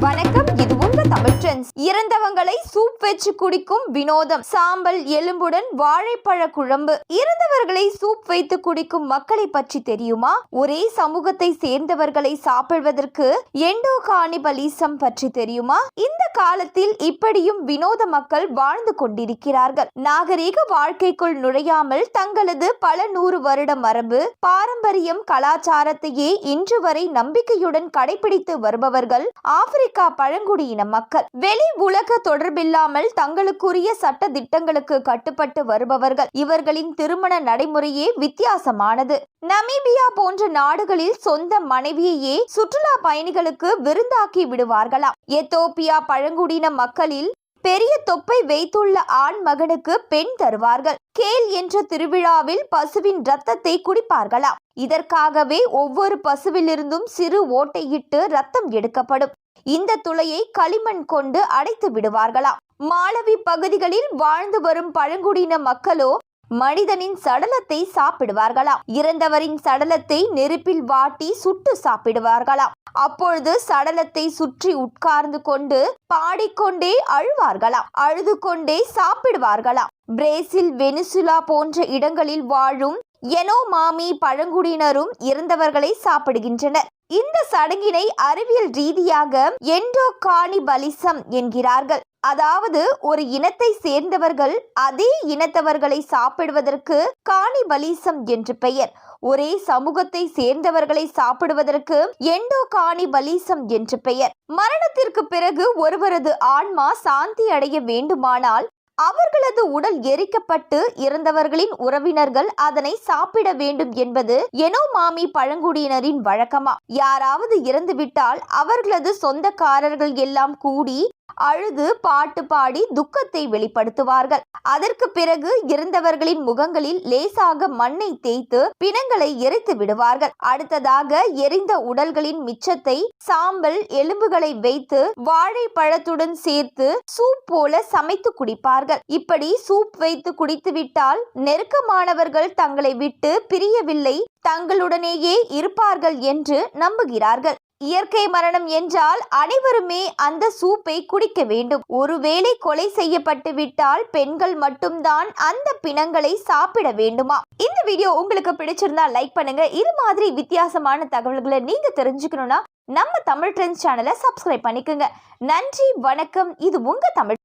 வணக்கம், இது உங்க தமிழ் ட்ரெண்ட்ஸ். இறந்தவங்களை சூப் வச்சு குடிக்கும் வினோதம். சாம்பல் எலும்புடன் வாழைப்பழ குழம்பு. இறந்தவர்களை சூப் வைத்து குடிக்கும் மக்களை பற்றி தெரியுமா? ஒரே சமூகத்தை சேர்ந்தவர்களை சாப்பிடுவதற்கு எண்டோ கானிபலிசம் பற்றி தெரியுமா? இந்த காலத்தில் இப்படியும் வினோத மக்கள் வாழ்ந்து கொண்டிருக்கிறார்கள். நாகரீக வாழ்க்கைக்குள் நுழையாமல் தங்களது பல 100 வருட மரபு பாரம்பரியம் கலாச்சாரத்தையே இன்று வரை நம்பிக்கையுடன் கடைபிடித்து வருபவர்கள் ஆப்பிரிக்கா பழங்குடியின மக்கள். வெளி உலக தொடர்பில்லாமல் தங்களுக்குரிய சட்ட திட்டங்களுக்கு கட்டுப்பட்டு வருபவர்கள். இவர்களின் திருமண நடைமுறையே வித்தியாசமானது. நமீபியா போன்ற நாடுகளில் சொந்த மனைவியையே சுற்றுலா பயணிகளுக்கு விருந்தாக்கி விடுவார்களாம். எத்தோப்பியா பழங்குடியின மக்களில் பெரிய தொப்பை வைத்துள்ள ஆண் மகனுக்கு பெண் தருவார்கள். கேல் என்ற திருவிழாவில் பசுவின் இரத்தத்தை குடிப்பார்களாம். இதற்காகவே ஒவ்வொரு பசுவிலிருந்தும் சிறு ஓட்டையிட்டு ரத்தம் எடுக்கப்படும். இந்த துளையை களிமண் கொண்டு அடைத்து விடுவார்களாம். மாலவி பகுதிகளில் வாழ்ந்து வரும் பழங்குடியின மக்களோ மனிதனின் சடலத்தை சாப்பிடுவார்களாம். இறந்தவரின் சடலத்தை நெருப்பில் வாட்டி சுட்டு சாப்பிடுவார்களாம். அப்பொழுது சடலத்தை சுற்றி உட்கார்ந்து கொண்டு பாடிக்கொண்டே அழுவார்களாம். அழுது கொண்டே சாப்பிடுவார்களாம். பிரேசில், வெனிசுலா போன்ற இடங்களில் வாழும் எனோமாமி பழங்குடியினரும் இறந்தவர்களை சாப்பிடுகின்றனர். இந்த சடங்கினை அறிவியல் ரீதியாக எண்டோ கானிபலிசம் என்கிறார்கள். அதாவது ஒரு இனத்தை சேர்ந்தவர்கள் அதே இனத்தவர்களை சாப்பிடுவதற்கு கானிபலிசம் என்று பெயர். ஒரே சமூகத்தை சேர்ந்தவர்களை சாப்பிடுவதற்கு எண்டோ கானிபலிசம் என்று பெயர். மரணத்திற்கு பிறகு ஒருவரது ஆன்மா சாந்தி அடைய வேண்டுமானால் அவர்களது உடல் எரிக்கப்பட்டு இறந்தவர்களின் உறவினர்கள் அதனை சாப்பிட வேண்டும் என்பது எனோமாமி பழங்குடியினரின் வழக்கமா. யாராவது இறந்துவிட்டால் அவர்களது சொந்தக்காரர்கள் எல்லாம் கூடி அழுது பாட்டு பாடி துக்கத்தை வெளிப்படுத்துவார்கள். அதற்கு பிறகு இறந்தவர்களின் முகங்களில் லேசாக மண்ணை தேய்த்து பிணங்களை எரித்து விடுவார்கள். அடுத்ததாக எரிந்த உடல்களின் மிச்சத்தை சாம்பல் எலும்புகளை வைத்து வாழைப்பழத்துடன் சேர்த்து சூப் போல சமைத்து குடிப்பார்கள். இப்படி சூப் வைத்து குடித்துவிட்டால் நெருக்கமானவர்கள் தங்களை விட்டு பிரியவில்லை, தங்களுடனேயே இருப்பார்கள் என்று நம்புகிறார்கள். இயற்கை மரணம் என்றால் அனைவருமே அந்த சூப்பை குடிக்க வேண்டும். ஒருவேளை கொலை செய்யப்பட்டு விட்டால் பெண்கள் மட்டும்தான் அந்த பிணங்களை சாப்பிட வேண்டுமா? இந்த வீடியோ உங்களுக்கு பிடிச்சிருந்தா லைக் பண்ணுங்க. இது மாதிரி வித்தியாசமான தகவல்களை நீங்க தெரிஞ்சுக்கணும்னா நம்ம தமிழ் ட்ரெண்ட்ஸ் சேனலை சப்ஸ்கிரைப் பண்ணிக்கோங்க. நன்றி, வணக்கம். இது உங்க தமிழ்